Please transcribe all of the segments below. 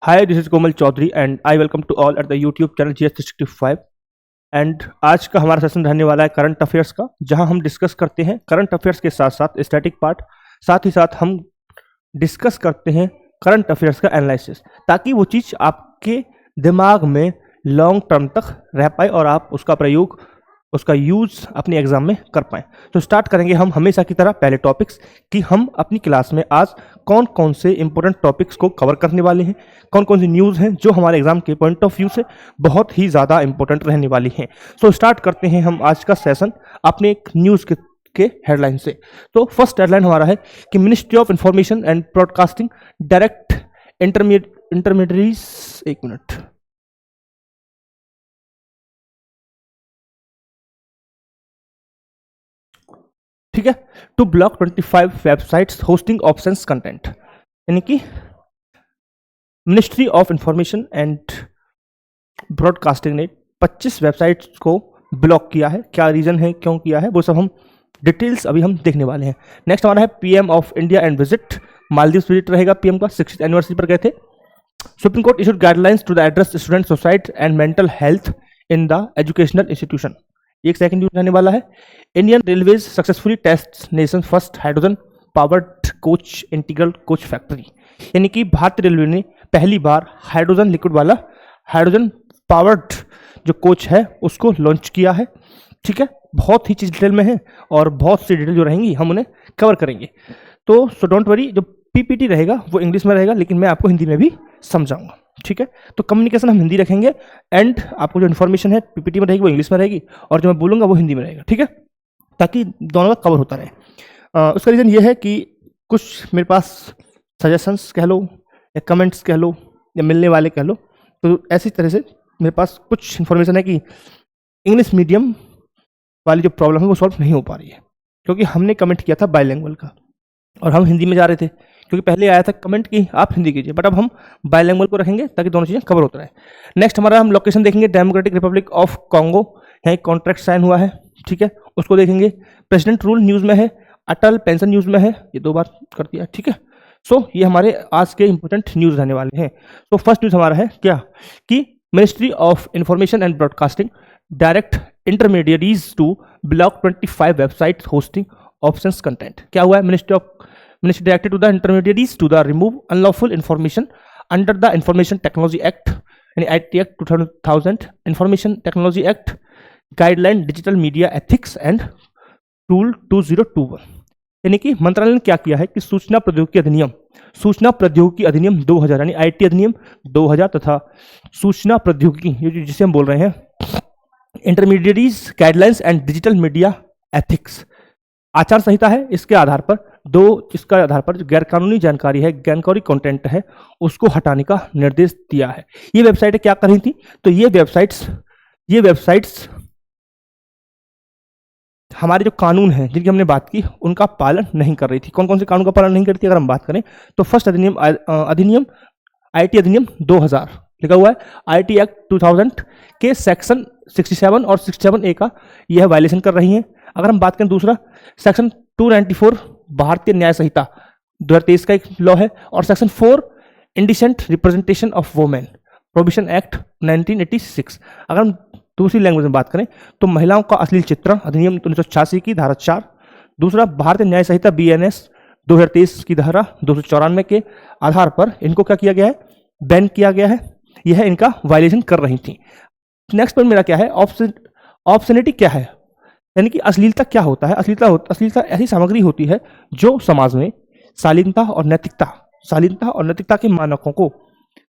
Hi, this is Komal Chaudhary and I welcome to all at the YouTube channel GS365 and आज का हमारा session रहने वाला है करंट अफेयर्स का, जहां हम डिस्कस करते हैं करंट अफेयर्स के साथ साथ स्टैटिक पार्ट, साथ ही साथ हम डिस्कस करते हैं करंट अफेयर्स का एनालिसिस, ताकि वो चीज़ आपके दिमाग में लॉन्ग टर्म तक रह पाए और आप उसका प्रयोग, उसका यूज़ अपने एग्जाम में कर पाएँ। तो स्टार्ट करेंगे हम हमेशा की तरह पहले टॉपिक्स कि हम अपनी क्लास में आज कौन कौन से इंपॉर्टेंट टॉपिक्स को कवर करने वाले हैं, कौन कौन सी न्यूज़ हैं जो हमारे एग्जाम के पॉइंट ऑफ व्यू से बहुत ही ज़्यादा इंपॉर्टेंट रहने वाली हैं। सो स्टार्ट करते हैं हम आज का सेशन अपने एक न्यूज़ के हेडलाइन से। तो फर्स्ट हेडलाइन हमारा है कि ministry of information and broadcasting direct intermediaries, एक मिनट, ठीक है, to block 25 websites hosting options content, यानी कि ministry of information and Broadcasting ने 25 वेबसाइट्स को ब्लॉक किया है। क्या रीज़न है, क्यों किया है, वो सब हम डिटेल्स अभी हम देखने वाले हैं। नेक्स्ट हमारा है PM of India and visit, Maldives visit रहेगा पीएम का, 60th एनिवर्सरी पर गए थे। Supreme Court issued guidelines to the address student suicide and mental health in the educational institution, एक सेकंड न्यूज रहने वाला है। Indian Railways successfully test nation first hydrogen powered coach integral coach factory, यानी कि भारतीय रेलवे ने पहली बार हाइड्रोजन लिक्विड वाला हाइड्रोजन पावर्ड जो कोच है उसको लॉन्च किया है। ठीक है, बहुत ही चीज डिटेल में है और बहुत सी डिटेल जो रहेंगी हम उन्हें कवर करेंगे। तो सो डोंट वरी, जो पीपीटी रहेगा वो इंग्लिश में रहेगा, लेकिन मैं आपको हिंदी में भी समझाऊंगा। ठीक है, तो कम्युनिकेशन हम हिंदी रखेंगे एंड आपको जो इन्फॉर्मेशन है पीपीटी में रहेगी वो इंग्लिश में रहेगी और जो मैं बोलूँगा वो हिंदी में रहेगा। ठीक है, ताकि दोनों का कवर होता रहे। उसका रीज़न ये है कि कुछ मेरे पास सजेशंस कह लो या कमेंट्स कह लो या मिलने वाले कह लो, तो ऐसी तरह से मेरे पास कुछ इन्फॉर्मेशन है कि इंग्लिश मीडियम वाली जो प्रॉब्लम है वो सॉल्व नहीं हो पा रही है, क्योंकि हमने कमेंट किया था बाइलिंगुअल का और हम हिंदी में जा रहे थे, क्योंकि पहले आया था कमेंट कि आप हिंदी कीजिए, बट अब हम बाइलिंगुअल को रखेंगे ताकि दोनों चीज़ें कवर होता रहे। नेक्स्ट हमारा हम लोकेशन देखेंगे, डेमोक्रेटिक रिपब्लिक ऑफ कॉन्गो, यहाँ एक कॉन्ट्रैक्ट साइन हुआ है। ठीक है, उसको देखेंगे। प्रेसिडेंट रूल न्यूज़ में है, अटल पेंशन न्यूज़ में है, ये 2 बार कर दिया। ठीक है, सो ये हमारे आज के इंपॉर्टेंट न्यूज़ रहने वाले हैं। तो फर्स्ट न्यूज़ हमारा है क्या कि ministry of information and broadcasting direct intermediaries to block 25 websites hosting options content. क्या हुआ है, ministry directed to the intermediaries to the remove unlawful information under the information technology act, यानी IT act 2000, information technology act, guideline digital media ethics and rule 2021, यानी कि मंत्रालय ने क्या किया है कि सूचना प्रौद्योगिकी अधिनियम 2000 यानी आईटी अधिनियम 2000 तथा सूचना प्रौद्योगिकी जिसे हम बोल रहे हैं intermediaries guidelines and digital media ethics आचार संहिता है, इसके आधार पर जो गैरकानूनी जानकारी है, जानकारी कंटेंट है, उसको हटाने का निर्देश दिया है। ये वेबसाइटें क्या कर रही थी, तो ये वेबसाइट्स हमारे जो कानून हैं जिनकी हमने बात की उनका पालन नहीं कर रही थी। कौन कौन से कानून का पालन नहीं करती, अगर हम बात करें तो फर्स्ट अधिनियम आईटी अधिनियम 2000 लिखा हुआ है, आईटी एक्ट 2000 के सेक्शन 67 और 67A का यह वायलेशन कर रही हैं। अगर हम बात करें दूसरा सेक्शन 294 भारतीय न्याय संहिता 2023 का एक लॉ है, और section 4 indecent representation of women provision act 1986। अगर हम दूसरी लैंग्वेज में बात करें तो महिलाओं का अश्लील चित्रण अधिनियम 1986 की धारा 4, दूसरा भारतीय न्याय संहिता BNS 2023 की धारा 294 के आधार पर इनको क्या किया गया है, बैन किया गया है। यह इनका वायलेशन कर रही थी। नेक्स्ट पॉइंट मेरा क्या है, ऑब्ससेनिटी क्या है, यानी कि अश्लीलता क्या होता है। अश्लीलता ऐसी सामग्री होती है जो समाज में शालीनता और नैतिकता के मानकों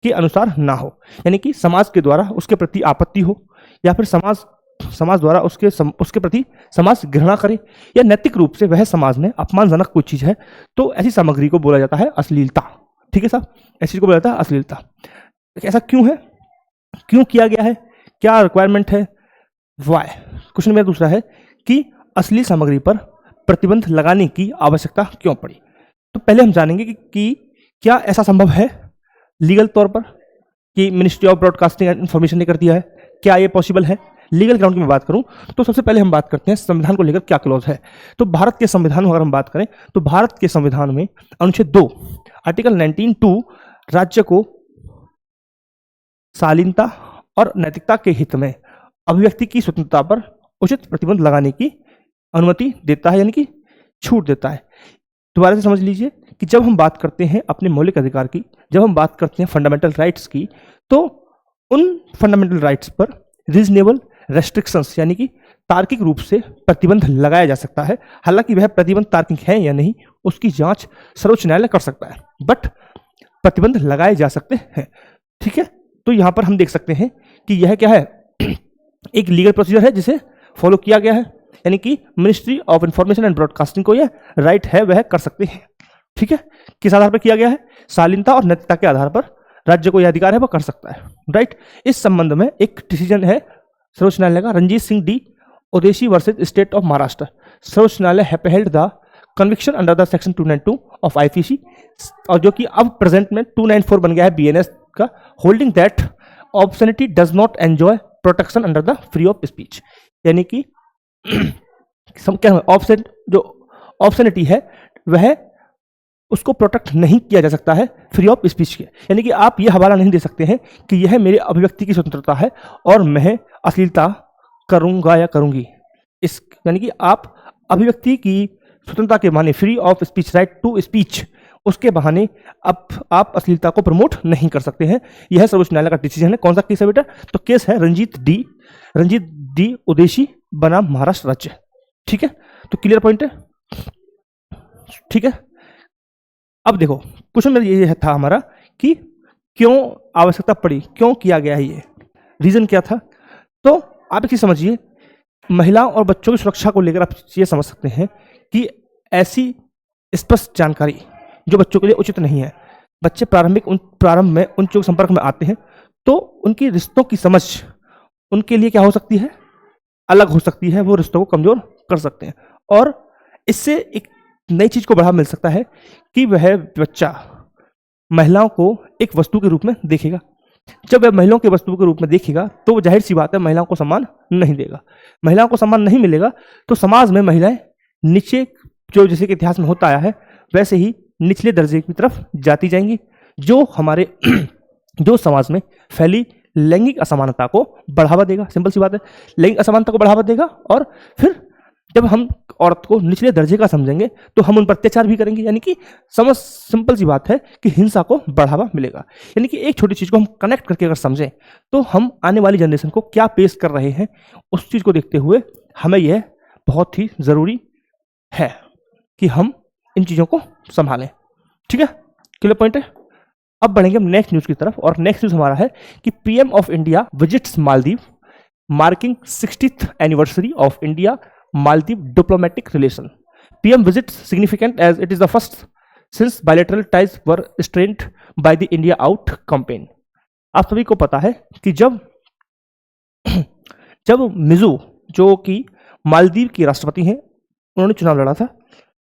के अनुसार ना हो, यानी कि समाज के द्वारा उसके प्रति आपत्ति हो या फिर समाज द्वारा उसके प्रति समाज घृणा करे या नैतिक रूप से वह समाज में अपमानजनक कोई चीज है, तो ऐसी सामग्री को बोला जाता है अश्लीलता। ठीक है साहब, ऐसी चीज को बोला जाता है अश्लीलता। ऐसा क्यों है, क्यों किया गया है, क्या रिक्वायरमेंट है, वाई। क्वेश्चन मेरा दूसरा है कि अश्लील सामग्री पर प्रतिबंध लगाने की आवश्यकता क्यों पड़ी। तो पहले हम जानेंगे कि क्या ऐसा संभव है लीगल तौर पर कि ministry of broadcasting and information ने कर दिया है, क्या ये पॉसिबल है। लीगल ग्राउंड की मैं बात करूं तो सबसे पहले हम बात करते हैं संविधान को लेकर क्या क्लॉज है। तो भारत के संविधान में अगर हम बात करें तो भारत के संविधान में अनुच्छेद 2 आर्टिकल 19(2) राज्य को शालीनता और नैतिकता के हित में अभिव्यक्ति की स्वतंत्रता पर उचित प्रतिबंध लगाने की अनुमति देता है, यानी कि छूट देता है। दोबारा से समझ लीजिए कि जब हम बात करते हैं अपने मौलिक अधिकार की, जब हम बात करते हैं फंडामेंटल राइट्स की, तो उन फंडामेंटल राइट्स पर रीजनेबल रेस्ट्रिक्शंस यानी कि तार्किक रूप से प्रतिबंध लगाया जा सकता है। हालांकि वह प्रतिबंध तार्किक है या नहीं उसकी जांच सर्वोच्च न्यायालय कर सकता है, बट प्रतिबंध लगाए जा सकते हैं। ठीक है, तो यहां पर हम देख सकते हैं कि यह क्या है, एक लीगल प्रोसीजर है जिसे फॉलो किया गया है, यानी कि ministry of information and broadcasting को यह राइट है वह कर सकते हैं। ठीक है, किस आधार पर किया गया है? शालीनता और नैतिकता के आधार पर राज्य को यह अधिकार है वह कर सकता है। राइट, इस संबंध में एक डिसीजन है सर्वोच्च न्यायालय का, Ranjit Singh D Udeshi versus state of Maharashtra. सर्वोच्च न्यायालय upheld the conviction under the section 292 of IPC, और जो कि अब प्रेजेंट में 294 बन गया है बीएनएस का, holding that obscenity does not enjoy protection under the free of speech, यानी कि क्या ऑब्सेंट जो ऑब्सैनिटी है वह उसको प्रोटेक्ट नहीं किया जा सकता है फ्री ऑफ स्पीच के, यानी कि आप ये हवाला नहीं दे सकते हैं कि यह मेरे अभिव्यक्ति की स्वतंत्रता है और मैं अश्लीलता करूंगा या करूंगी, इस यानी कि आप अभिव्यक्ति की स्वतंत्रता के बहाने, free of speech, right to speech, उसके बहाने अब आप अश्लीलता को प्रमोट नहीं कर सकते हैं। यह सर्वोच्च न्यायालय का डिसीजन है। कौन सा केस है बेटा? तो केस है रणजीत डी ओदेशी बनाम महाराष्ट्र राज्य। ठीक है, तो क्लियर पॉइंट है। ठीक है, अब देखो क्वेश्चन में ये था हमारा कि क्यों आवश्यकता पड़ी, क्यों किया गया है, ये रीजन क्या था। तो आप एक चीज समझिए, महिलाओं और बच्चों की सुरक्षा को लेकर आप ये समझ सकते हैं कि ऐसी स्पष्ट जानकारी जो बच्चों के लिए उचित नहीं है, बच्चे प्रारंभ में उन चीजों के संपर्क में आते हैं तो उनकी रिश्तों की समझ उनके लिए क्या हो सकती है, अलग हो सकती है, वो रिश्तों को कमजोर कर सकते हैं। और इससे एक नई चीज को बढ़ावा मिल सकता है कि वह बच्चा महिलाओं को एक वस्तु के रूप में देखेगा। जब वह महिलाओं के वस्तु के रूप में देखेगा तो जाहिर सी बात है महिलाओं को सम्मान नहीं देगा। महिलाओं को सम्मान नहीं मिलेगा तो समाज में महिलाएं नीचे, जो जैसे कि इतिहास में होता आया है वैसे ही निचले दर्जे की तरफ जाती जाएंगी, जो हमारे जो समाज में फैली लैंगिक असमानता को बढ़ावा देगा। सिंपल सी बात है, लैंगिक असमानता को बढ़ावा देगा। और फिर जब हम औरत को निचले दर्जे का समझेंगे तो हम उन पर अत्याचार भी करेंगे, यानी कि सिंपल सी बात है कि हिंसा को बढ़ावा मिलेगा। यानी कि एक छोटी चीज को हम कनेक्ट करके अगर समझें तो हम आने वाली जनरेशन को क्या पेश कर रहे हैं उस चीज को देखते हुए हमें यह बहुत ही जरूरी है कि हम इन चीजों को संभालें। ठीक है, क्लियर पॉइंट है। अब बढ़ेंगे हम नेक्स्ट न्यूज की तरफ, और नेक्स्ट न्यूज हमारा है कि PM of India visits Maldives marking 60th anniversary of India Maldive diplomatic relation. PM visits significant as it is the first since bilateral ties were strained by the India Out campaign. आप सभी को पता है कि जब मिजू जो कि मालदीव की राष्ट्रपति हैं उन्होंने चुनाव लड़ा था,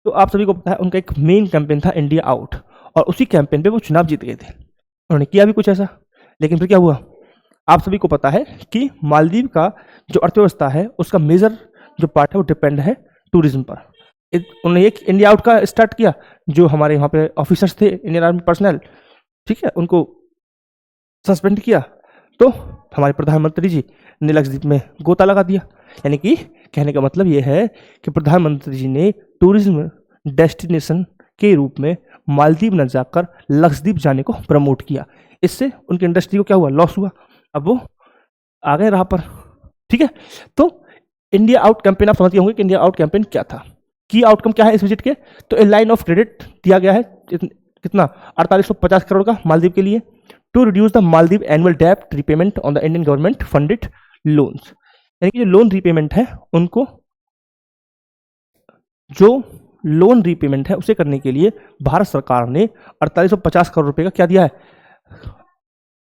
तो आप सभी को पता है उनका एक मेन कैंपेन था इंडिया आउट, और उसी कैंपेन पे वो चुनाव जीत गए थे। उन्होंने किया भी कुछ ऐसा, लेकिन फिर क्या हुआ आप सभी को पता है कि मालदीव का जो अर्थव्यवस्था है उसका मेजर जो पार्ट है वो डिपेंड है टूरिज्म पर। उन्होंने एक इंडिया आउट का स्टार्ट किया, जो हमारे वहाँ पे ऑफिसर्स थे इंडियन आर्मी पर्सनल, ठीक है, उनको सस्पेंड किया, तो हमारे प्रधानमंत्री जी ने लक्षद्वीप में गोता लगा दिया। यानी कि कहने का मतलब ये है कि प्रधानमंत्री जी ने टूरिज्म डेस्टिनेशन के रूप में मालदीव न जाकर लक्षद्वीप जाने को प्रमोट किया। इससे उनकी इंडस्ट्री को क्या हुआ, लॉस हुआ। अब वो आ गए राह पर। ठीक है, तो इंडिया आउट कैंपेन आप समझते होंगे कि इंडिया आउट कैंपेन क्या था, की आउटकम क्या है इस विजिट के। तो ए लाइन ऑफ क्रेडिट दिया गया है कितना 4850 करोड़ का मालदीव के लिए, to reduce the Maldives annual डेब्ट repayment on the Indian government funded loans. यानी कि जो लोन रीपेमेंट है उनको, जो लोन रीपेमेंट है उसे करने के लिए भारत सरकार ने 4850 करोड़ रुपए का क्या दिया है,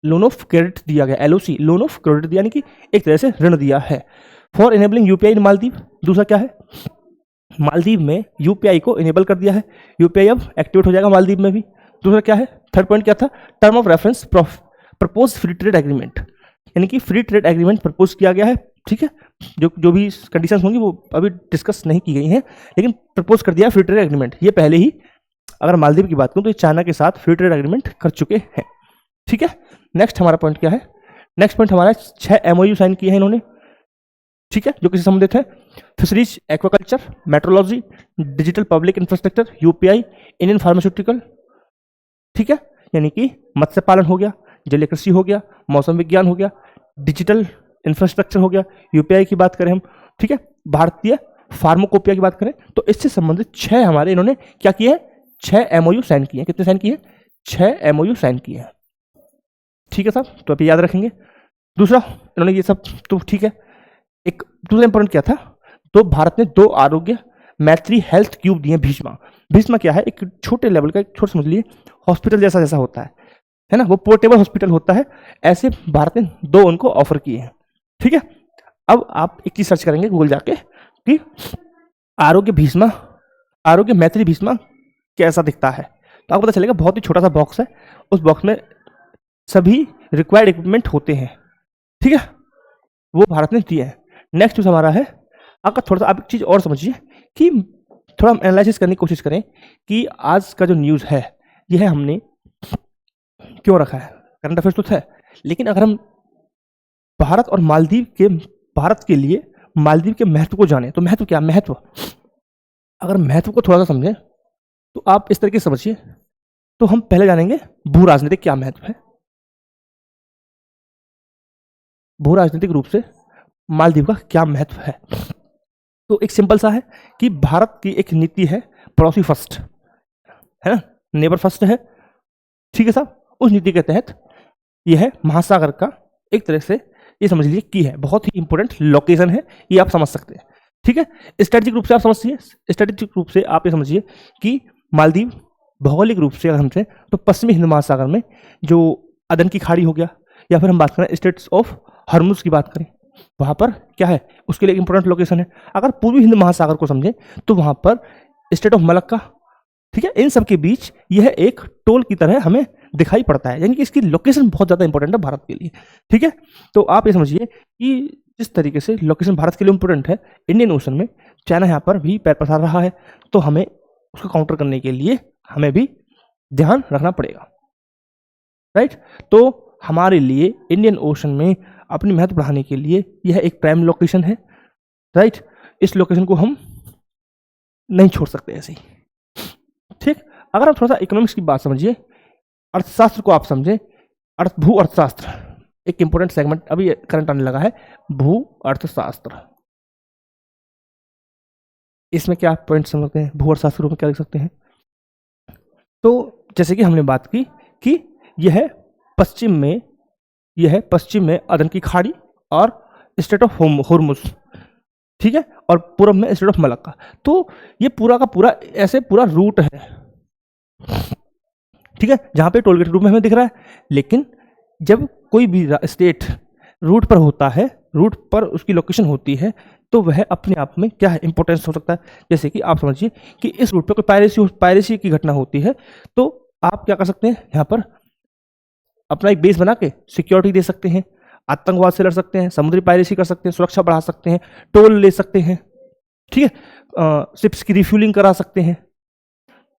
लोन ऑफ क्रेडिट दिया गया, एलओसी लोन ऑफ क्रेडिट दिया, यानी कि एक तरह से ऋण दिया है। फॉर इनेबलिंग यूपीआई इन मालदीव, दूसरा क्या है, मालदीव में यूपीआई को इनेबल कर दिया है, यूपीआई अब एक्टिवेट हो जाएगा मालदीव में भी। दूसरा क्या है, थर्ड पॉइंट क्या था, term of reference propose free trade agreement, यानी कि फ्री ट्रेड एग्रीमेंट प्रपोज किया गया है। ठीक है, जो भी कंडीशंस होंगी वो अभी डिस्कस नहीं की गई हैं, लेकिन प्रपोज कर दिया फ्री ट्रेड एग्रीमेंट। ये पहले ही, अगर मालदीव की बात करूं तो ये चाइना के साथ फ्री ट्रेड एग्रीमेंट कर चुके हैं। ठीक है, नेक्स्ट हमारा पॉइंट क्या है, नेक्स्ट पॉइंट हमारा 6 MOU साइन किए हैं इन्होंने, ठीक है, जो किसी संबंधित है। Fisheries, aquaculture, metrology, digital public infrastructure, UPI, Indian pharmaceutical, ठीक है, यानी कि मत्स्य पालन हो गया, जलीय कृषि हो गया, मौसम विज्ञान हो गया, डिजिटल इंफ्रास्ट्रक्चर हो गया, UPI की बात करें हम, ठीक है, भारतीय फार्माकोपिया की बात करें, तो इससे संबंधित 6 हमारे इन्होंने क्या किए हैं, 6 MOU साइन किए हैं। कितने साइन किए हैं? 6 MOU साइन किए हैं, ठीक है साहब, तो अभी याद रखेंगे। दूसरा, इन्होंने ये सब तो ठीक है, एक दूसरा इंपॉर्टेंट क्या था, तो भारत ने 2 आरोग्य मैत्री हेल्थ क्यूब दिए भीष्मा। भीष्मा क्या है, एक छोटे लेवल का, एक छोटा समझ लिए हॉस्पिटल जैसा जैसा होता है ना, वो पोर्टेबल हॉस्पिटल होता है, ऐसे भारत ने 2 उनको ऑफर किए हैं, ठीक है। अब आप एक चीज सर्च करेंगे गूगल जाके कि आरोग्य भीष्मा, आरोग्य मैत्री भीष्मा कैसा दिखता है, तो आपको पता चलेगा बहुत ही छोटा सा बॉक्स है, उस बॉक्स में सभी रिक्वायर्ड इक्विपमेंट होते हैं, ठीक है, वो भारत ने दिए हैं। नेक्स्ट न्यूज हमारा है, आपका थोड़ा सा आप एक चीज और समझिए कि थोड़ा हम एनालिसिस करने की कोशिश करें कि आज का जो न्यूज है यह हमने क्यों रखा है, करंट अफेयर्स तो है, लेकिन अगर हम भारत और मालदीव के, भारत के लिए मालदीव के महत्व को जाने, तो महत्व क्या, महत्व, अगर महत्व को थोड़ा सा समझें तो आप इस तरीके से समझिए, तो हम पहले जानेंगे भू राजनीतिक क्या महत्व है। भू राजनीतिक रूप से मालदीव का क्या महत्व है, तो एक सिंपल सा है कि भारत की एक नीति है पड़ोसी फर्स्ट, है ना, नेबर फर्स्ट है, ठीक है साहब, उस नीति के तहत यह महासागर का एक तरह से ये समझ लीजिए की है, बहुत ही इंपॉर्टेंट लोकेशन है, ये आप समझ सकते हैं, ठीक है। स्ट्रेटेजिक रूप से आप समझिए, स्ट्रेटेजिक रूप से आप ये समझिए कि मालदीव भौगोलिक रूप से अगर हमसे, तो पश्चिमी हिंद महासागर में जो अदन की खाड़ी हो गया, या फिर हम बात करें स्टेट्स ऑफ हॉर्मुज की बात करें, वहां पर क्या है, उसके लिए इंपॉर्टेंट लोकेशन है। अगर पूर्वी हिंद महासागर को समझें तो वहां पर स्टेट ऑफ मलक्का, ठीक है, इन सब के बीच यह एक टोल की तरह हमें दिखाई पड़ता है, यानी कि इसकी लोकेशन बहुत ज्यादा इंपॉर्टेंट है भारत के लिए, ठीक है। तो आप ये समझिए कि जिस तरीके से लोकेशन भारत के लिए इंपॉर्टेंट है, इंडियन ओशन में चाइना यहाँ पर भी पैर पसार रहा है, तो हमें उसको काउंटर करने के लिए हमें भी ध्यान रखना पड़ेगा, राइट। तो हमारे लिए इंडियन ओशन में अपनी महत्व बढ़ाने के लिए यह एक प्राइम लोकेशन है, राइट, इस लोकेशन को हम नहीं छोड़ सकते ऐसे ही, ठीक। अगर आप थोड़ा सा इकोनॉमिक्स की बात समझिए, अर्थशास्त्र को आप समझें, भू अर्थशास्त्र एक इंपॉर्टेंट सेगमेंट अभी करंट आने लगा है, भू अर्थशास्त्र, इसमें क्या पॉइंट समझ सकते हैं, भू अर्थशास्त्र में क्या लिख सकते हैं, तो जैसे कि हमने बात की कि यह पश्चिम में अदन की खाड़ी और स्टेट ऑफ हॉर्मुज, ठीक है, और पूर्व में स्टेट ऑफ मलक्का, तो ये पूरा का पूरा ऐसे पूरा रूट है, ठीक है, जहां पे टोल गेट रूप में हमें दिख रहा है, लेकिन जब कोई भी स्टेट रूट पर होता है, रूट पर उसकी लोकेशन होती है, तो वह अपने आप में क्या है, इंपॉर्टेंस हो सकता है। जैसे कि आप समझिए कि इस रूट पर कोई पायरेसी की घटना होती है, तो आप क्या कर सकते हैं, यहाँ पर अपना एक बेस बना के सिक्योरिटी दे सकते हैं, आतंकवाद से लड़ सकते हैं, समुद्री पायरेसी कर सकते हैं, सुरक्षा बढ़ा सकते हैं, टोल ले सकते हैं, ठीक है, शिप्स की रिफ्यूलिंग करा सकते हैं,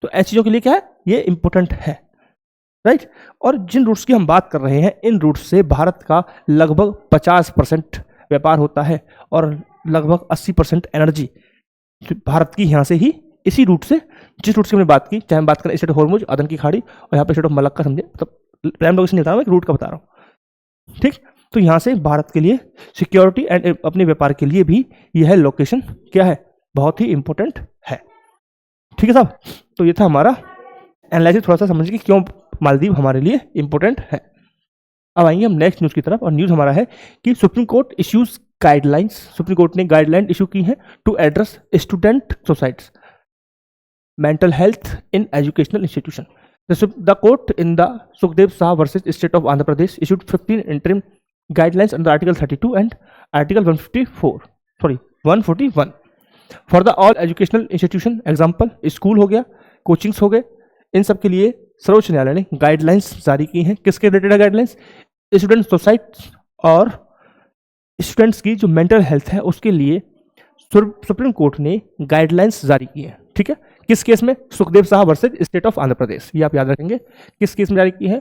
तो ऐसी चीजों के लिए क्या है, ये इंपॉर्टेंट है, राइट। और जिन रूट्स की हम बात कर रहे हैं, इन रूट्स से भारत का लगभग 50% व्यापार होता है और लगभग 80% एनर्जी भारत की यहाँ से ही, इसी रूट से, जिस रूट से हमने बात की, चाहे हम बात करें स्टेट ऑफ हॉर्मुज, अदन की खाड़ी, और यहाँ पे स्टेट ऑफ मलक्का, समझे, मतलब प्राइम लोकेशन नहीं बता रहा हूँ, एक रूट का बता रहा हूँ, ठीक। तो यहाँ से भारत के लिए सिक्योरिटी एंड अपने व्यापार के लिए भी यह लोकेशन क्या है, बहुत ही इंपॉर्टेंट है, ठीक है साहब। तो ये था हमारा एनालिसिस, थोड़ा सा समझिए कि क्यों मालदीव हमारे लिए इंपॉर्टेंट है। अब आएंगे हम नेक्स्ट न्यूज की तरफ, और न्यूज हमारा है कि Supreme Court issues guidelines, Supreme Court ने गाइडलाइन इशू की है to address student suicides, mental health in educational institution. The court in the Sukhdev Shah versus State of Andhra Pradesh issued 15 interim guidelines under Article 32 and Article 141 for the all educational institution, example school हो गया, coachings हो गए, इन सब के लिए सर्वोच्च न्यायालय ने गाइडलाइंस जारी की हैं। किसके रिलेटेड है गाइडलाइंस, स्टूडेंट सुसाइड और स्टूडेंट्स की जो मेंटल हेल्थ है उसके लिए सुप्रीम कोर्ट ने गाइडलाइंस जारी की है, ठीक है। किस केस में, Sukhdev Sah versus state of Andhra Pradesh, ये आप याद रखेंगे, किस केस में जारी की है,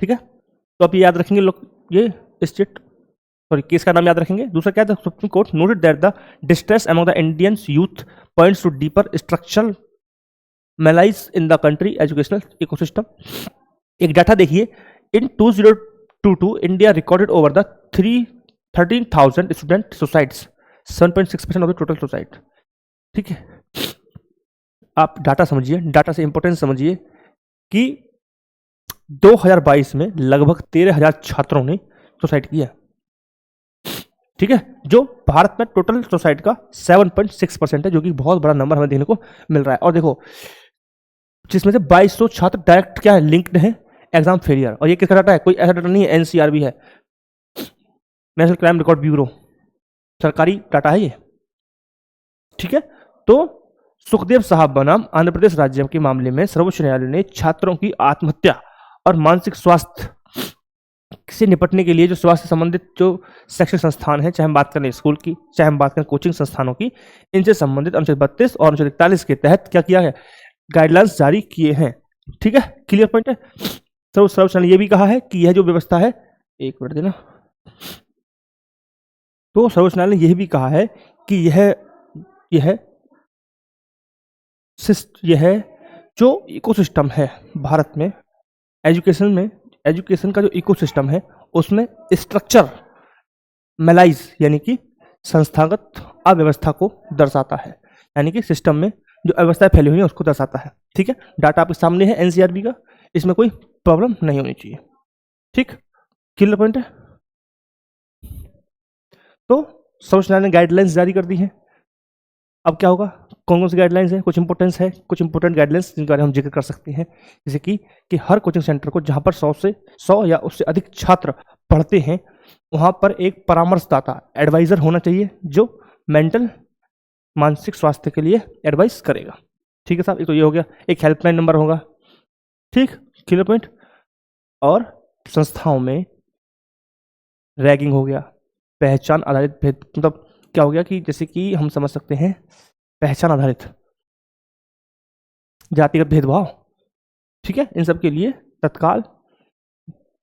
ठीक है, तो आप ये याद रखेंगे लोग, ये स्टेट सॉरी केस का नाम याद रखेंगे। दूसरा क्या था, Supreme Court noted that the distress among the Indian youth points to deeper structural malaise in the country educational ecosystem. एक डाटा देखिए, in 2022 India recorded over the 13,000 student suicides, 7.6% of the total suicide. ठीक है, आप data समझिए, data से importance समझिए कि 2022 में लगभग 13,000 छात्रों ने सुसाइड किया। ठीक है, जो भारत में टोटल सुसाइड का 7.6% है, जो कि बहुत बड़ा नंबर हमें देखने को मिल रहा है। और देखो, जिसमें से 2200 छात्र डायरेक्ट क्या है, लिंक्ड है एग्जाम फेलियर। और ये किसका डाटा है, कोई ऐसा डाटा नहीं है, एनसीआरबी है, नेशनल क्राइम रिकॉर्ड ब्यूरो, सरकारी डाटा है ये। ठीक है, तो सुखदेव साहब बनाम आंध्र प्रदेश राज्य के मामले में सर्वोच्च न्यायालय ने छात्रों की आत्महत्या और मानसिक स्वास्थ्य से निपटने के लिए जो स्वास्थ्य से संबंधित जो शैक्षिक संस्थान है, चाहे हम बात करें स्कूल की, चाहे हम बात करें कोचिंग संस्थानों की, इनसे संबंधित अनुच्छेद 32 और अनुच्छेद 41 के तहत क्या किया है, गाइडलाइंस जारी किए हैं। ठीक है, क्लियर पॉइंट है। सर्वोच्च न्यायालय ने यह भी कहा है कि यह जो व्यवस्था है, एक मिनट देना, तो सर्वोच्च न्यायालय ने यह भी कहा है कि यह जो इकोसिस्टम है भारत में, एजुकेशन का जो इकोसिस्टम है, उसमें स्ट्रक्चर मेलाइज यानी कि संस्थागत अव्यवस्था को दर्शाता है, यानी कि सिस्टम में जो अव्यवस्थाएं फैली हुई है उसको दर्शाता है। ठीक है, डाटा आपके सामने है एनसीआरबी का, इसमें कोई प्रॉब्लम नहीं होनी चाहिए। ठीक, क्लियर पॉइंट है। तो सर्वोच्च न्यायालय ने गाइडलाइंस जारी कर दी है। अब क्या होगा, कौन कौन सी गाइडलाइंस है, कुछ इंपॉर्टेंस है, कुछ इंपॉर्टेंट गाइडलाइंस जिनके बारे में हम जिक्र कर सकते हैं, जैसे कि हर कोचिंग सेंटर को जहां पर 100 या उससे अधिक छात्र पढ़ते हैं, वहां पर एक परामर्शदाता एडवाइजर होना चाहिए, जो मानसिक स्वास्थ्य के लिए एडवाइस करेगा। ठीक है साहब, एक तो ये हो गया, एक हेल्पलाइन नंबर होगा। ठीक, क्लियर पॉइंट। और संस्थाओं में रैगिंग हो गया, पहचान आधारित भेद, मतलब क्या हो गया कि जैसे कि हम समझ सकते हैं पहचान आधारित जातिगत भेदभाव। ठीक है, इन सब के लिए तत्काल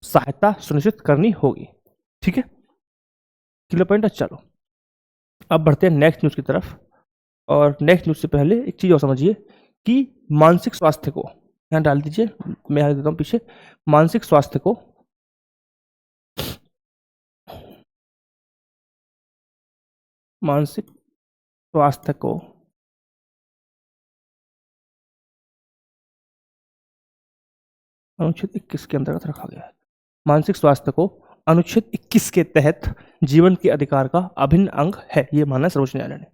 सहायता सुनिश्चित करनी होगी। ठीक है, क्लियर पॉइंट है। चलो अब बढ़ते हैं नेक्स्ट न्यूज की तरफ। और नेक्स्ट न्यूज से पहले एक चीज और समझिए कि मानसिक स्वास्थ्य को यहाँ डाल दीजिए, मैं यहाँ देता हूँ पीछे, मानसिक स्वास्थ्य को अनुच्छेद 21 के अंतर्गत रखा गया है। मानसिक स्वास्थ्य को अनुच्छेद 21 के तहत जीवन के अधिकार का अभिन्न अंग है, ये माना सर्वोच्च न्यायालय ने।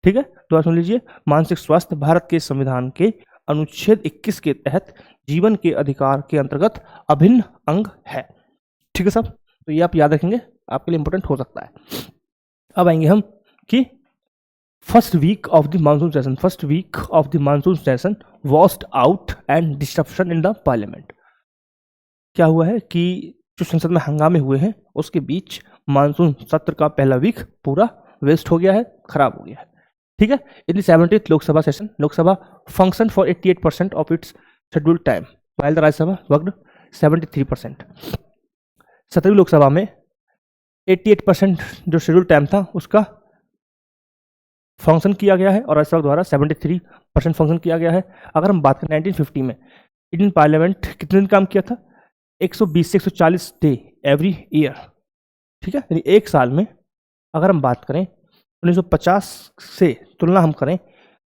ठीक है, तो सुन लीजिए, मानसिक स्वास्थ्य भारत के संविधान के अनुच्छेद 21 के तहत जीवन के अधिकार के अंतर्गत अभिन्न अंग है। ठीक है साहब, तो ये आप याद रखेंगे, आपके लिए इंपॉर्टेंट हो सकता है। अब आएंगे हम कि first week of the monsoon session washed out and disruption in the parliament. क्या हुआ है कि जो संसद में हंगामे हुए हैं, उसके बीच मानसून सत्र का पहला वीक पूरा वेस्ट हो गया है, खराब हो गया है। ठीक है, in the 70th Lok Sabha session, Lok Sabha function for 88% of its scheduled time, while the Rajya Sabha worked 73%। 17वीं लोकसभा में 88% जो शेड्यूल टाइम था उसका फंक्शन किया गया है और राज्यसभा द्वारा 73% फंक्शन किया गया है। अगर हम बात करें 1950 में इंडियन पार्लियामेंट कितने दिन काम किया था, 120 से 140 डे एवरी ईयर। ठीक है, यानी एक साल में अगर हम बात करें 1950 से तुलना हम करें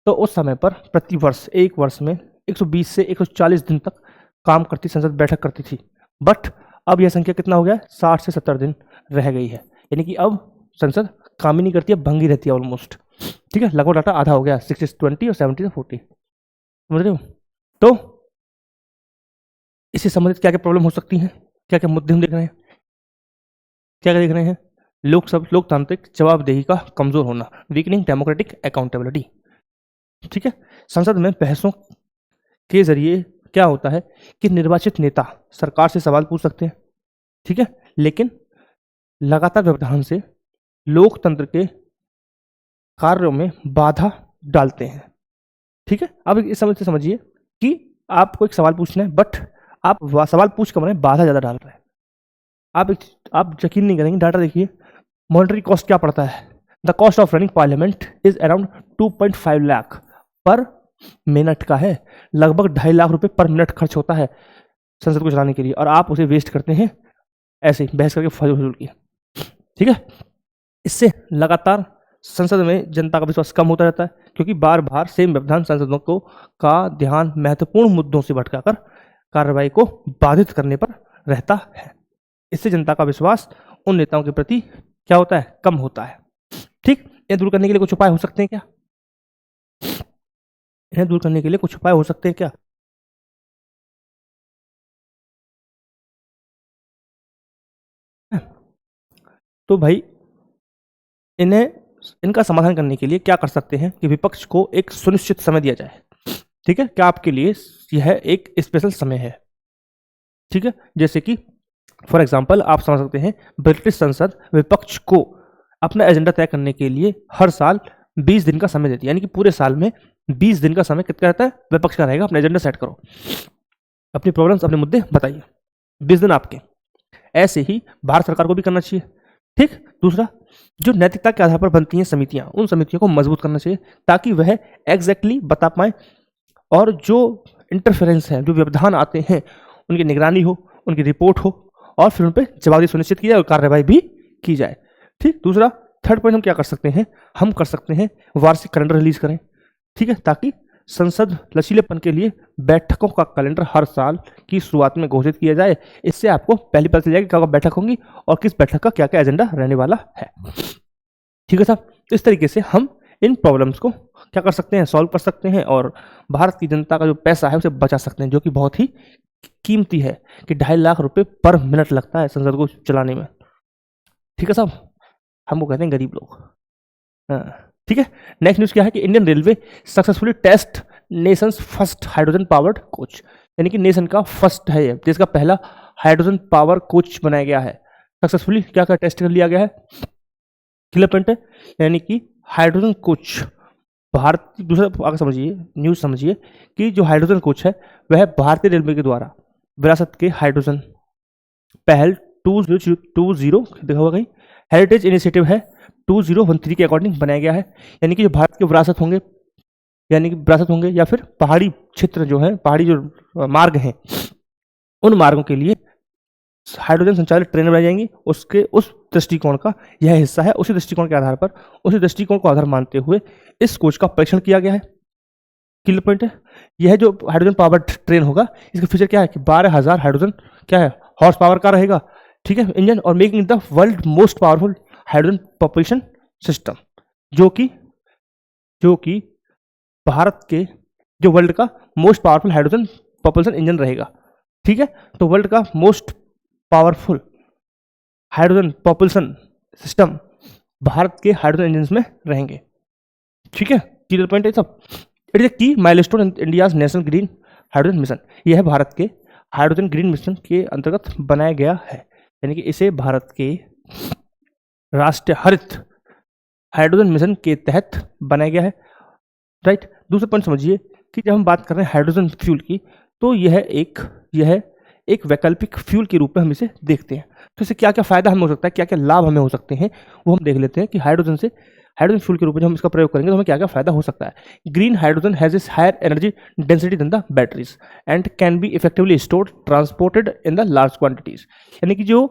तो उस समय पर प्रति वर्ष एक वर्ष में 120 से 140 दिन तक काम करती संसद बैठक करती थी। बट अब यह संख्या कितना हो गया, 60 से 70 दिन रह गई है, यानी कि अब संसद काम ही नहीं करती है, भंगी रहती है ऑलमोस्ट। ठीक है, लगभग डाटा आधा हो गया, 60-20 और 70-40, समझ रहे हो। तो इससे संबंधित क्या क्या प्रॉब्लम हो सकती हैं, क्या क्या मुद्दे हम देख रहे हैं, क्या क्या देख रहे हैं, लोकतांत्रिक जवाबदेही का कमजोर होना, वीकनिंग डेमोक्रेटिक अकाउंटेबिलिटी। ठीक है, संसद में बहसों के जरिए क्या होता है कि निर्वाचित नेता सरकार से सवाल पूछ सकते हैं। ठीक है, लेकिन लगातार व्यवधान से लोकतंत्र के कार्यों में बाधा डालते हैं। ठीक है, अब इस समझ से समझिए कि आपको एक सवाल पूछना है, बट आप सवाल पूछ कर बाधा ज़्यादा डाल रहे हैं। आप यकीन नहीं करेंगे, डाटा देखिए, मॉनिटरी कॉस्ट क्या पड़ता है। The cost of running parliament is around 2.5 lakh पर मिनट का है। लगभग 2.5 लाख रुपए पर मिनट खर्च होता है संसद को चलाने के लिए, और आप उसे वेस्ट करते हैं ऐसे ही बहस करके फजूल की। ठीक है, इससे लगातार संसद में जनता का विश्वास कम होता रहता है, क्योंकि बार बार सेम व्यवधान सांसदों को का ध्यान महत्वपूर्ण मुद्दों से भटकाकर कार्रवाई को बाधित करने पर रहता है। इससे जनता का विश्वास उन नेताओं के प्रति क्या होता है, कम होता है। ठीक, ये दूर करने के लिए कुछ उपाय हो सकते हैं क्या? इन्हें दूर करने के लिए कुछ उपाय हो सकते हैं क्या? तो भाई इनका समाधान करने के लिए क्या कर सकते हैं कि विपक्ष को एक सुनिश्चित समय दिया जाए। ठीक है, क्या आपके लिए यह एक स्पेशल समय है? ठीक है, जैसे कि फॉर एग्जाम्पल आप समझ सकते हैं, ब्रिटिश संसद विपक्ष को अपना एजेंडा तय करने के लिए हर साल 20 दिन का समय देती है, यानी कि पूरे साल में 20 दिन का समय कितना रहता है, विपक्ष का रहेगा। अपना एजेंडा सेट करो, अपनी प्रॉब्लम्स, अपने मुद्दे बताइए, 20 दिन आपके। ऐसे ही भारत सरकार को भी करना चाहिए। ठीक, दूसरा, जो नैतिकता के आधार पर बनती हैं समितियां, उन समितियों को मजबूत करना चाहिए ताकि वह एग्जैक्टली बता पाए, और जो इंटरफेरेंस है, जो व्यवधान आते हैं, उनकी निगरानी हो, उनकी रिपोर्ट हो, और फिर उन पर जवाबदेही सुनिश्चित की जाए और कार्रवाई भी की जाए। ठीक, दूसरा, थर्ड पॉइंट हम क्या कर सकते हैं, हम कर सकते हैं वार्षिक कैलेंडर रिलीज करें। ठीक है, ताकि संसद लचीलेपन के लिए बैठकों का कैलेंडर हर साल की शुरुआत में घोषित किया जाए। इससे आपको पहले पता चल जाएगा क्या बैठक होंगी और किस बैठक का क्या क्या एजेंडा रहने वाला है। ठीक है साहब, इस तरीके से हम इन प्रॉब्लम्स को क्या कर सकते हैं, सॉल्व कर सकते हैं, और भारत की जनता का जो पैसा है उसे बचा सकते हैं, जो कि बहुत ही कीमती है, कि 2.5 लाख रुपए पर मिनट लगता है संसद को चलाने में। ठीक है साहब, हमको कहते हैं गरीब लोग। हाँ, ठीक है। नेक्स्ट न्यूज क्या है कि Indian Railway successfully test nations first hydrogen powered coach, यानी कि नेशन का फर्स्ट है, देश का पहला हाइड्रोजन पावर कोच बनाया गया है। सक्सेसफुली क्या क्या टेस्ट कर लिया गया है, क्लियर पॉइंट है, यानी कि हाइड्रोजन कोच भारत, दूसरा आगे समझिए, न्यूज समझिए कि जो हाइड्रोजन कोच है वह भारतीय रेलवे के द्वारा विरासत के हाइड्रोजन पहल 2020 देखा होगा कहीं, हेरिटेज इनिशिएटिव है 2013 के अकॉर्डिंग बनाया गया है। यानी कि जो भारत के विरासत होंगे, यानी कि विरासत होंगे या फिर पहाड़ी क्षेत्र जो है, पहाड़ी जो मार्ग हैं, उन मार्गों के लिए हाइड्रोजन संचालित ट्रेनें बनाई जाएंगी। उसके उस दृष्टिकोण का यह हिस्सा है। उसी दृष्टिकोण के आधार पर, उसी दृष्टिकोण को आधार मानते हुए इस कोच का परीक्षण किया गया है। क्लियर पॉइंट है। यह जो हाइड्रोजन पावर्ड ट्रेन होगा, इसका फीचर क्या है कि 12,000 हाइड्रोजन क्या है, हॉर्स पावर का रहेगा। ठीक है, इंजन, और making the world most powerful hydrogen propulsion system, जो कि भारत के जो वर्ल्ड का most powerful hydrogen propulsion engine रहेगा। ठीक है, तो वर्ल्ड का most powerful hydrogen propulsion system Bharat के हाइड्रोजन इंजन में रहेंगे। ठीक है, क्लियर पॉइंट है सब। इट इज ए की milestone in India's national green hydrogen mission. यह है भारत के हाइड्रोजन ग्रीन मिशन के अंतर्गत बनाया गया है, यानी कि इसे भारत के राष्ट्रीय हरित हाइड्रोजन मिशन के तहत बनाया गया है। राइट, दूसरा पॉइंट समझिए कि जब हम बात कर रहे हैं हाइड्रोजन फ्यूल की, तो यह एक वैकल्पिक फ्यूल के रूप में हम इसे देखते हैं। तो इससे क्या क्या फायदा हमें हो सकता है, क्या क्या लाभ हमें हो सकते हैं, वो हम देख लेते हैं कि हाइड्रोजन फ्यूल के रूप में जब हम इसका प्रयोग करेंगे तो हमें क्या क्या फायदा हो सकता है। Green hydrogen has is higher energy density than the batteries and can be effectively stored transported in the large quantities. यानी कि जो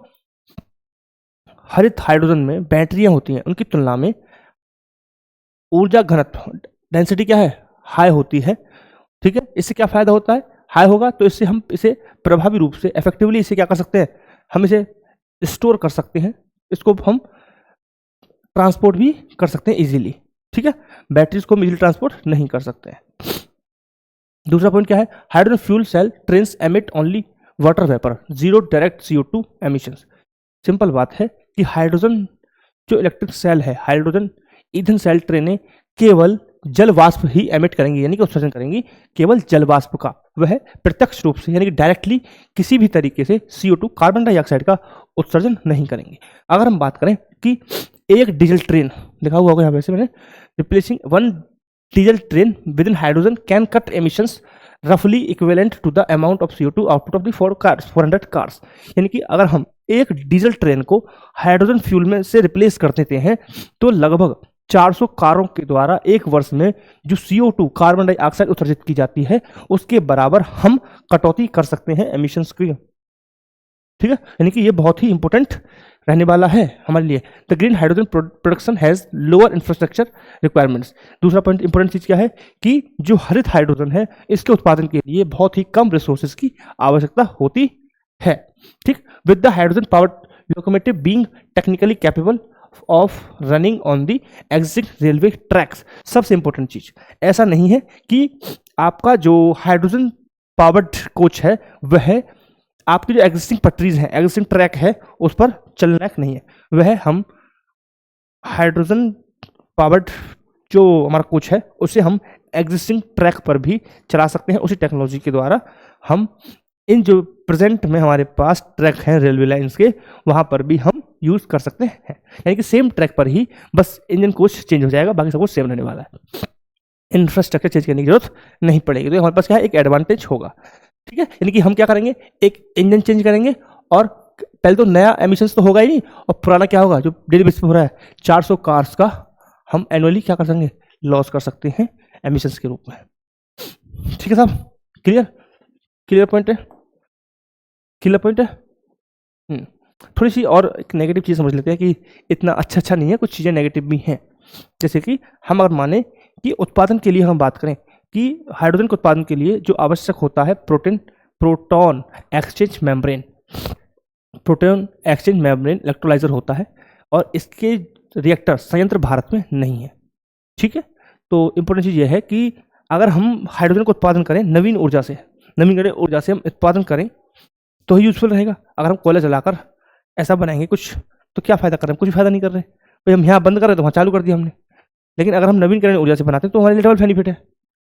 हरित हाइड्रोजन में बैटरियां होती हैं, उनकी तुलना में ऊर्जा घनत्व डेंसिटी क्या है, हाई होती है। ठीक है, इससे क्या फायदा होता है, हाई होगा तो इससे हम इसे प्रभावी रूप से इफेक्टिवली इसे क्या कर सकते हैं, हम इसे स्टोर कर सकते हैं, इसको हम ट्रांसपोर्ट भी कर सकते हैं इजीली। ठीक है, बैटरीज को हम इजीली ट्रांसपोर्ट नहीं कर सकते हैं। दूसरा पॉइंट क्या है, hydrogen fuel cell trains emit only water vapour, zero direct CO2 emissions. Simple बात है कि हाइड्रोजन जो इलेक्ट्रिक सेल है, हाइड्रोजन ईंधन सेल ट्रेनें केवल जल वाष्प ही एमिट करेंगी, यानी कि उत्सर्जन करेंगी केवल जल वाष्प का। वह प्रत्यक्ष रूप से यानी कि डायरेक्टली किसी भी तरीके से CO2 कार्बन डाइऑक्साइड का उत्सर्जन नहीं करेंगे। अगर हम बात करें कि एक डीजल ट्रेन, लिखा हुआ होगा यहाँ पे, मैंने replacing one diesel train with in hydrogen can cut emissions रफली equivalent to the amount of CO2 output of the 400 cars. यानी कि अगर हम एक डीजल ट्रेन को हाइड्रोजन फ्यूल में से रिप्लेस कर देते हैं तो लगभग 400 कारों के द्वारा एक वर्ष में जो CO2 कार्बन डाइऑक्साइड उत्सर्जित की जाती है उसके बराबर हम कटौती कर सकते हैं एमिशंस की। ठीक है, यानी कि ये बहुत ही इंपॉर्टेंट रहने वाला है हमारे लिए। The green hydrogen production has lower infrastructure requirements. दूसरा पॉइंट इंपॉर्टेंट चीज क्या है कि जो हरित हाइड्रोजन है इसके उत्पादन के लिए बहुत ही कम रिसोर्सेज की आवश्यकता होती है। ठीक, with the hydrogen powered locomotive being technically capable of running on the existing railway tracks. सबसे इंपॉर्टेंट चीज, ऐसा नहीं है कि आपका जो हाइड्रोजन पावर्ड कोच है वह आपकी जो एग्जिस्टिंग पटरीज हैं, एग्जिस्टिंग ट्रैक है उस पर चलने लायक नहीं है, वह हम हाइड्रोजन पावर्ड जो हमारा कोच है उसे हम एग्जिस्टिंग ट्रैक पर भी चला सकते हैं। उसी टेक्नोलॉजी के द्वारा हम इन जो प्रेजेंट में हमारे पास ट्रैक हैं रेलवे लाइंस के वहां पर भी हम यूज कर सकते हैं। यानी कि सेम ट्रैक पर ही बस इंजन कोच चेंज हो जाएगा, बाकी सब कुछ सेम रहने वाला है, इंफ्रास्ट्रक्चर चेंज करने की जरूरत नहीं पड़ेगी। तो हमारे पास क्या है, एक एडवांटेज होगा। ठीक है, यानी कि हम क्या करेंगे, एक इंजन चेंज करेंगे और पहले तो नया एमिशंस तो होगा ही नहीं, और पुराना क्या होगा जो डेली बेसिस पे हो रहा है 400 कार्स का हम एनुअली क्या कर सकेंगे, लॉस कर सकते हैं एमिशंस के रूप में। ठीक है साहब, क्लियर पॉइंट है, क्लियर पॉइंट है। थोड़ी सी और एक नेगेटिव चीज़ समझ लेते हैं कि इतना अच्छा नहीं है, कुछ चीज़ें नेगेटिव भी हैं। जैसे कि हम अगर माने कि उत्पादन के लिए हम बात करें कि हाइड्रोजन के उत्पादन के लिए जो आवश्यक होता है proton exchange membrane, proton exchange membrane electrolyser होता है और इसके रिएक्टर संयंत्र भारत में नहीं है। ठीक है, तो इंपॉर्टेंट चीज़ यह है कि अगर हम हाइड्रोजन का उत्पादन करें नवीन ऊर्जा से हम उत्पादन करें तो ही यूजफुल रहेगा। अगर हम कोयला जलाकर ऐसा बनाएंगे कुछ तो क्या फायदा कर रहे हैं, कुछ फायदा नहीं कर रहे भाई। हम यहाँ बंद कर रहे हैं तो वहाँ चालू कर दिया हमने, लेकिन अगर हम नवीनकरणीय ऊर्जा से बनाते हैं तो हमारे लिए डबल बेनिफिट है।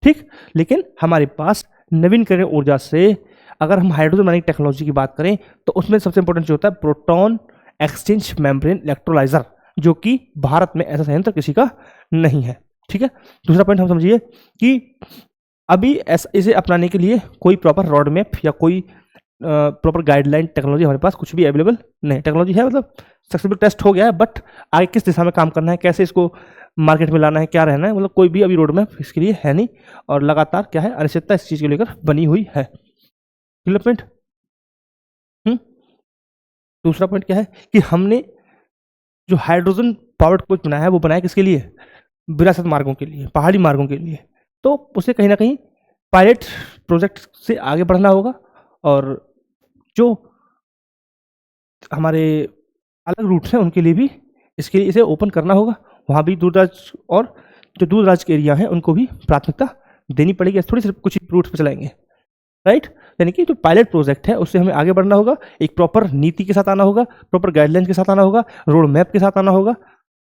ठीक, लेकिन हमारे पास नवीनकरणीय ऊर्जा से अगर हम हाइड्रोजन बनाने की टेक्नोलॉजी की बात करें तो उसमें सबसे इंपॉर्टेंट जो होता है प्रोटॉन एक्सचेंज मेम्ब्रेन इलेक्ट्रोलाइजर, जो कि भारत में ऐसा संयंत्र किसी का नहीं है। ठीक है, दूसरा पॉइंट हम समझिए कि अभी इसे अपनाने के लिए कोई प्रॉपर रोड मैप या कोई प्रॉपर गाइडलाइन टेक्नोलॉजी हमारे पास कुछ भी अवेलेबल नहीं। टेक्नोलॉजी है, मतलब सक्सेसफुल टेस्ट हो गया है, बट आगे किस दिशा में काम करना है, कैसे इसको मार्केट में लाना है, क्या रहना है, मतलब कोई भी अभी रोड मैप इसके लिए है नहीं, और लगातार क्या है, अनिश्चितता इस चीज़ को लेकर बनी हुई है। Clear point. दूसरा पॉइंट क्या है कि हमने जो हाइड्रोजन पावर्ड कोच बनाया है वो बनाया किसके लिए, विरासत मार्गों के लिए, पहाड़ी मार्गों के लिए। तो उसे कहीं ना कहीं पायलट प्रोजेक्ट से आगे बढ़ना होगा, और जो हमारे अलग रूट्स हैं उनके लिए भी इसके लिए इसे ओपन करना होगा। वहाँ भी दूरदराज और जो दूरदराज के एरिया हैं उनको भी प्राथमिकता देनी पड़ेगी। थोड़ी सी कुछ रूट्स पर चलाएंगे, राइट। यानी कि जो पायलट प्रोजेक्ट है उससे हमें आगे बढ़ना होगा, एक प्रॉपर नीति के साथ आना होगा, प्रॉपर गाइडलाइन के साथ आना होगा, रोड मैप के साथ आना होगा,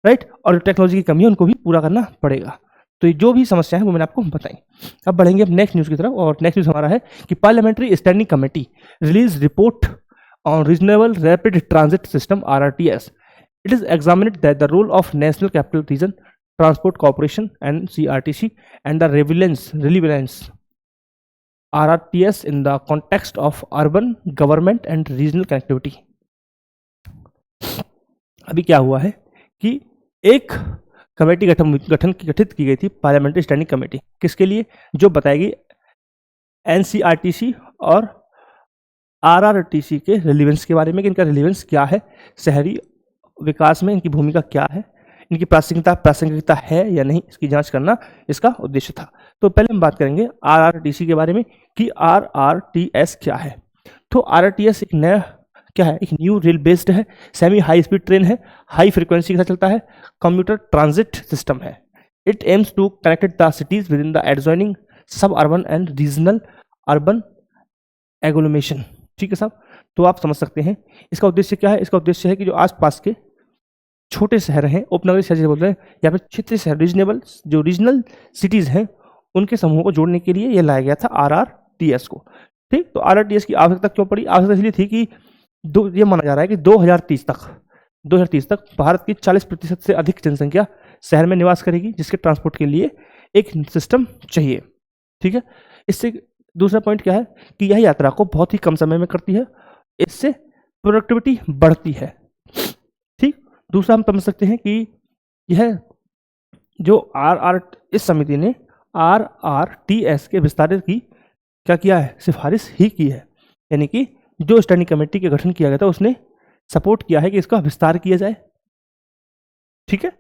राइट। और जो टेक्नोलॉजी की कमी है उनको भी पूरा करना पड़ेगा। तो ये जो भी समस्या है वो मैंने आपको बताई। अब बढ़ेंगे अब नेक्स्ट न्यूज़ की तरफ, और नेक्स्ट न्यूज़ हमारा है कि parliamentary standing committee release report on reasonable rapid transit system RRTS. It is examined that the role of National Capital Region Transport Corporation and CRTC and the relevance RRTS in the context of urban government and regional connectivity. अभी क्या हुआ है कि एक committee गठित की गई थी, पार्लियामेंट्री स्टैंडिंग कमेटी, किसके लिए, जो बताएगी NCRTC और RRTC के रिलीवेंस के बारे में, कि इनका रिलीवेंस क्या है, शहरी विकास में इनकी भूमिका क्या है, इनकी प्रासंगिकता है या नहीं, इसकी जांच करना इसका उद्देश्य था। तो पहले हम बात करेंगे RRTC के बारे में कि RRTS क्या है। तो RRTS एक नया क्या है, एक न्यू रेल बेस्ड है, सेमी हाई स्पीड ट्रेन है, हाई फ्रीक्वेंसी के साथ चलता है, कम्यूटर ट्रांजिट सिस्टम है। It aims to connect the cities with in the adjoining sub urban and regional urban agglomeration. ठीक है साहब, तो आप समझ सकते हैं इसका उद्देश्य क्या है। इसका उद्देश्य है कि जो आसपास के छोटे शहर हैं, उपनगरीय शहर जैसे बोल रहे हैं, या फिर क्षेत्रीय शहर, रीजनल सिटीज हैं, उनके समूह को जोड़ने के लिए यह लाया गया था RRTS को। ठीक, तो RRTS की आवश्यकता क्यों पड़ी, आवश्यकता इसलिए थी कि ये माना जा रहा है कि 2030 तक भारत की 40% से अधिक जनसंख्या शहर में निवास करेगी, जिसके ट्रांसपोर्ट के लिए एक सिस्टम चाहिए। ठीक है, इससे दूसरा पॉइंट क्या है कि यह यात्रा को बहुत ही कम समय में करती है, इससे प्रोडक्टिविटी बढ़ती है। ठीक, दूसरा हम समझ सकते हैं कि यह जो इस समिति ने RRTS के विस्तार की क्या किया है, सिफारिश ही की है। यानी कि जो स्टैंडिंग कमेटी के गठन किया गया था उसने सपोर्ट किया है कि इसका विस्तार किया जाए। ठीक है,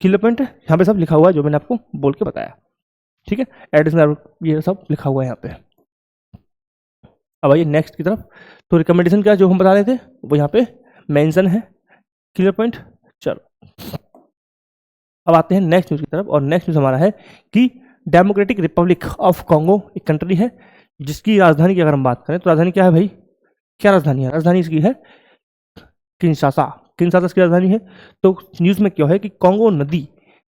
क्लियर पॉइंट है, यहाँ पे सब लिखा हुआ है जो मैंने आपको बोल के बताया। ठीक है, एडिशनल ये सब लिखा हुआ है यहाँ पे। अब आइए नेक्स्ट की तरफ। तो रिकमेंडेशन क्या जो हम बता रहे थे वो यहाँ पे मेंशन है। Clear point. चलो अब आते हैं नेक्स्ट न्यूज़ की तरफ, और नेक्स्ट न्यूज़ हमारा है कि डेमोक्रेटिक रिपब्लिक ऑफ कॉन्गो एक कंट्री है जिसकी राजधानी की अगर हम बात करें तो राजधानी क्या है भाई, क्या राजधानी है, राजधानी इसकी है किंशासा। किंशासा इसकी राजधानी है। तो न्यूज़ में क्या है कि कॉन्गो नदी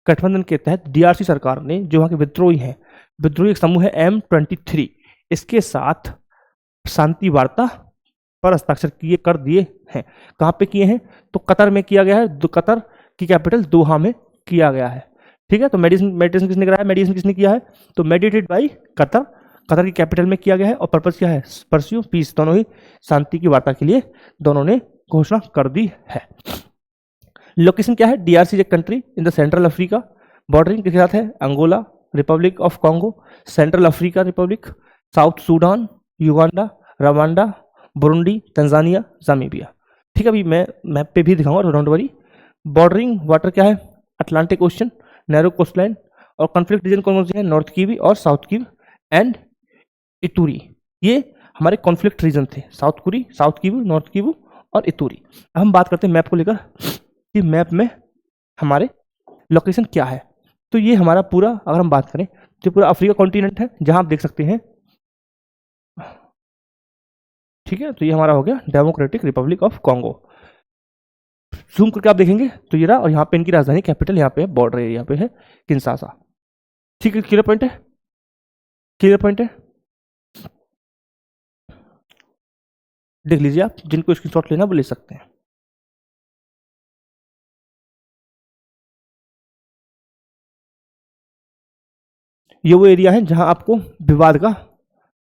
गठबंधन के तहत DRC सरकार ने जो वहाँ के विद्रोही हैं, विद्रोही एक समूह है M23, इसके साथ शांति वार्ता पर हस्ताक्षर कर दिए हैं। कहाँ पे किए हैं, तो कतर में किया गया है। कतर की कैपिटल दोहा में किया गया है। ठीक है, तो मेडिटेशन किसने कराया, मेडिटेशन किसने किया है, तो मेडिटेट बाई कतर, कतर की कैपिटल में किया गया है। और पर्पस क्या है, परस्यू पीस, दोनों ही शांति की वार्ता के लिए दोनों ने घोषणा कर दी है। लोकेशन क्या है, DRC एक country in the central Africa, bordering किसके साथ है, Angola, Republic of Congo, Central Africa Republic, South Sudan, Uganda, Rwanda, Burundi, Tanzania, Zambia. ठीक है, अभी मैं मैप पे भी दिखाऊंगा, डोंट वरी। बॉर्डरिंग वाटर क्या है, अटलांटिक ओशन, नैरो कोस्टलाइन, और कॉन्फ्लिक्ट रीजन कौन कौन से हैं, नॉर्थ कीवी और साउथ कीव एंड इतूरी। ये हमारे कॉन्फ्लिक्ट रीजन थे, साउथ कीव, नॉर्थ कीव और इतूरी। अब हम बात करते हैं मैप को लेकर कि मैप में हमारे लोकेशन क्या है। तो ये हमारा पूरा अगर हम बात करें तो पूरा अफ्रीका कॉन्टिनेंट है जहां आप देख सकते हैं। ठीक है, तो ये हमारा हो गया democratic Republic of Congo. Zoom करके आप देखेंगे तो ये रहा, और यहाँ पे इनकी राजधानी कैपिटल यहाँ पे बॉर्डर एरिया पे है किंशासा। ठीक है, क्लियर पॉइंट है, क्लियर पॉइंट है। देख लीजिए, आप जिनको स्क्रीनशॉट लेना वो ले सकते हैं। ये वो एरिया है जहां आपको विवाद का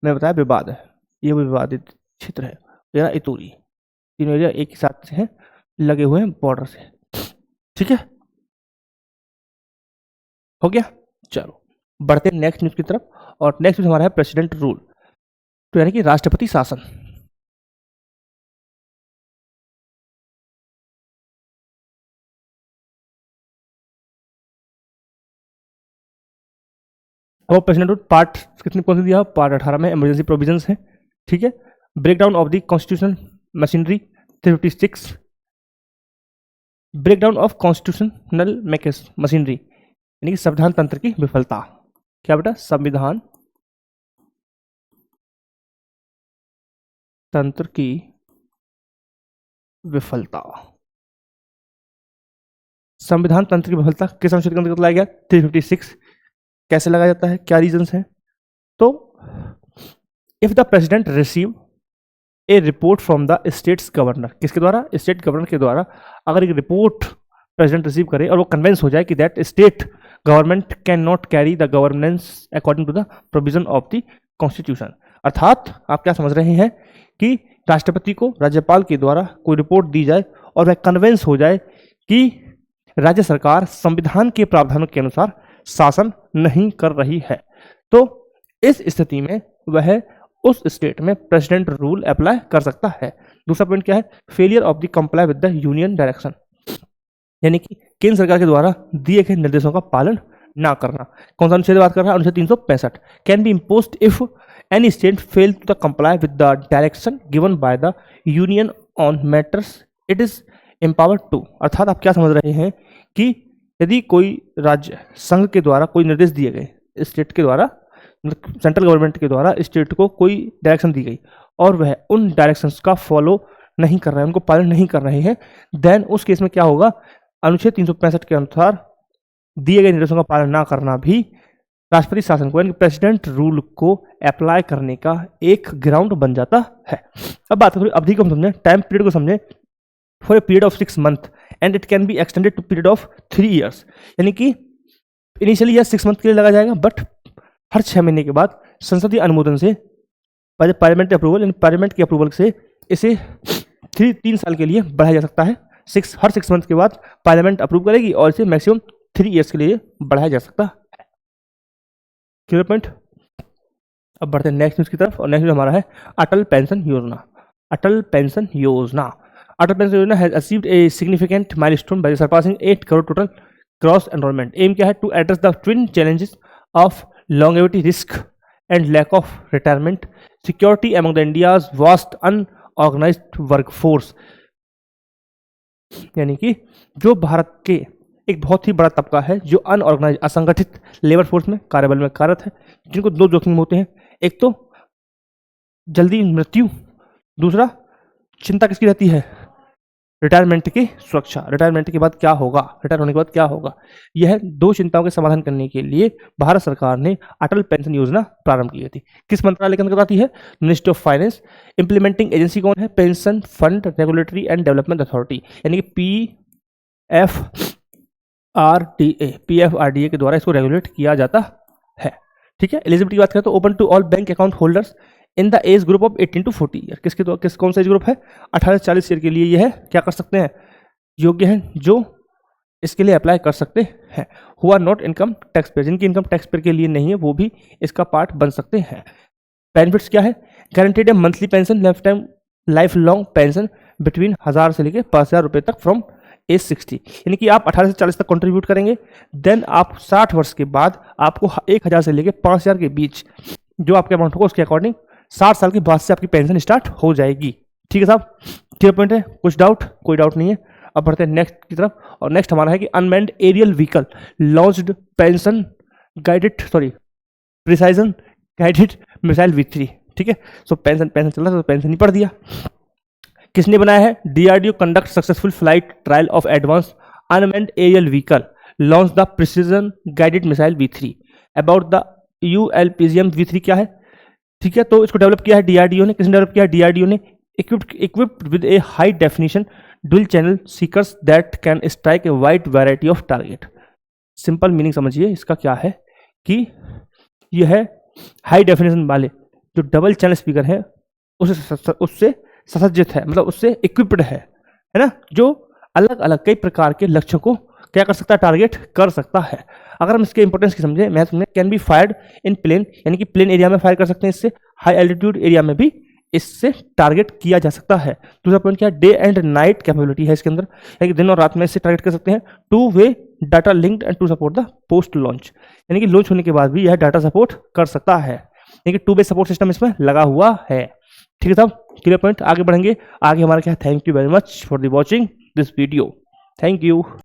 मैं बताया, विवाद है, ये वो विवादित क्षेत्र है, ये इतूरी। तीनों एरिया एक ही साथ से हैं, लगे हुए हैं बॉर्डर से। ठीक है, हो गया। चलो बढ़ते हैं नेक्स्ट न्यूज की तरफ, और नेक्स्ट न्यूज हमारा है प्रेसिडेंट रूल, तो यानी कि राष्ट्रपति शासन। अब प्रेसिडेंट रूल पार्ट कितने कौन से दिया, पार्ट 18 में इमरजेंसी प्रोविजंस है। ठीक है, break down of the constitutional machinery 356, break down of constitutional machinery यानी कि संविधान तंत्र की विफलता। क्या बेटा, संविधान तंत्र की विफलता। संविधान तंत्र की विफलता किस अनुच्छेद के अंतर्गत लाया गया, 356। कैसे लगाया जाता है, क्या रीजंस हैं, तो if the president receive A report from the states governor, किसके द्वारा, स्टेट गवर्नर के द्वारा अगर एक रिपोर्ट प्रेसिडेंट रिसीव करे और वो कन्विंस हो जाए कि that state government can not carry the governance according to the provision of the constitution. अर्थात आप क्या समझ रहे हैं कि राष्ट्रपति को राज्यपाल के द्वारा कोई रिपोर्ट दी जाए और वह कन्विंस हो जाए कि राज्य सरकार संविधान के प्रावधानों के अनुसार शासन नहीं कर रही है, तो इस स्थिति में वह उस स्टेट में प्रेसिडेंट रूल अप्लाई कर सकता है। दूसरा पॉइंट क्या है, failure of the comply with the union direction, यानी कि केंद्र सरकार के द्वारा दिए गए निर्देशों का पालन ना करना। कौन सा अनुच्छेद बात कर रहा है, अनुच्छेद 365, can be imposed if any state fail to the comply with the direction given by the union on matters it is empowered to. अर्थात आप क्या समझ रहे हैं कि यदि कोई राज्य संघ के द्वारा कोई निर्देश दिए गए, स्टेट के द्वारा सेंट्रल गवर्नमेंट के द्वारा स्टेट को कोई डायरेक्शन दी गई और वह उन डायरेक्शंस का फॉलो नहीं कर रहे हैं, उनको पालन नहीं कर रहे हैं, देन उस केस में क्या होगा, अनुच्छेद 365 के अनुसार दिए गए निर्देशों का पालन ना करना भी राष्ट्रपति शासन को यानी प्रेसिडेंट रूल को अप्लाई करने का एक ग्राउंड बन जाता है। अब बात करें अवधि को हम समझें, टाइम पीरियड को समझें, for a period of 6 month and it can be extended to period of 3 years, यानी कि इनिशियली यह 6 मंथ के लिए लगा जाएगा, बट हर 6 महीने के बाद संसदीय अनुमोदन से बाय पार्लियामेंट्री अप्रूवल, यानी पार्लियामेंट की अप्रूवल से इसे 3 साल के लिए बढ़ाया जा सकता है। हर 6 मंथ के बाद पार्लियामेंट अप्रूव करेगी और इसे मैक्सिमम 3 ईयर्स के लिए बढ़ाया जा सकता है। Clear point. अब बढ़ते हैं नेक्स्ट न्यूज की तरफ, और नेक्स्ट न्यूज हमारा है अटल पेंशन योजना। अटल पेंशन योजना, अटल पेंशन योजना has achieved a significant milestone by surpassing 8 crore total cross enrolment. Aim क्या है? To address the twin challenges of longevity risk and lack of retirement security among the India's vast unorganised workforce. यानी कि जो भारत के एक बहुत ही बड़ा तबका है जो अनऑर्गेनाइज असंगठित लेबर फोर्स में कार्यबल में कार्यरत है, जिनको 2 जोखिम होते हैं, एक तो जल्दी मृत्यु, दूसरा चिंता किसकी रहती है? रिटायरमेंट की सुरक्षा। रिटायरमेंट के बाद क्या होगा, रिटायर होने के बाद क्या होगा, यह 2 चिंताओं के समाधान करने के लिए भारत सरकार ने अटल पेंशन योजना प्रारंभ की थी। किस मंत्रालय के अंतर्गत आती है? Ministry of finance. Implementing agency कौन है? Pension fund regulatory and development authority, यानी कि PFRDA के द्वारा इसको रेगुलेट किया जाता है। ठीक है। एलिजिबिलिटी की बात करें तो open to all bank account holders in the age group of 18 to 40 year. किसके कौन सा एज ग्रुप है? 18 से 40 ईयर के लिए यह क्या कर सकते हैं? योग्य हैं, जो इसके लिए अप्लाई कर सकते हैं। Who are not income tax payer, जिनकी इनकम टैक्स पेयर के लिए नहीं है वो भी इसका पार्ट बन सकते हैं। बेनिफिट्स क्या है? गारंटीड है monthly pension, life long pension between 1000 से लेकर 5000 रुपये तक फ्रॉम एज 60, यानी कि आप 18 से 40 तक कंट्रीब्यूट करेंगे, देन आप 60 वर्ष के बाद आपको 1000 से लेकर 5000 के बीच जो आपके अमाउंट होगा उसके अकॉर्डिंग 60 साल के बाद से आपकी पेंशन स्टार्ट हो जाएगी। ठीक है साहब, क्लियर पॉइंट है? कुछ डाउट? कोई डाउट नहीं है। अब बढ़ते हैं नेक्स्ट की तरफ, और नेक्स्ट हमारा है कि unmanned aerial vehicle launched pension guided precision guided missile V3। ठीक है, सो पेंशन चल रहा है तो पेंशन ही पढ़ दिया। किसने बनाया है? DRDO conduct successful flight trial of advance unmanned aerial vehicle launch the precision guided missile V3 about the ULPGM V3 क्या है? ठीक है, तो इसको डेवलप किया है DRDO ने। किसने डेवलप किया है? DRDO ने। Equipped with A high definition dual channel seekers that can strike a wide variety of target. Simple meaning समझिए इसका क्या है कि यह है हाई डेफिनेशन वाले जो डबल चैनल स्पीकर है उससे ससज्जित है, मतलब उससे इक्विप्ड है ना, जो अलग अलग कई प्रकार के लक्ष्यों को क्या कर सकता है? टारगेट कर सकता है। अगर हम इसके इंपॉर्टेंस की समझे, मैथ में can be fired in plane, यानी कि प्लेन एरिया में फायर कर सकते हैं इससे, हाई एल्टीट्यूड एरिया में भी इससे टारगेट किया जा सकता है। दूसरा पॉइंट क्या है? डे एंड नाइट कैपेबिलिटी है इसके अंदर, यानी कि दिन और रात में इससे टारगेट कर सकते हैं। 2 way data linked and to support the post launch, यानी कि लॉन्च होने के बाद भी यह डाटा सपोर्ट कर सकता है, यानी कि 2 वे सपोर्ट सिस्टम इसमें लगा हुआ है। ठीक है साहब, क्लियर पॉइंट। आगे बढ़ेंगे। आगे हमारा क्या है? Thank you very much for the watching this video. Thank you.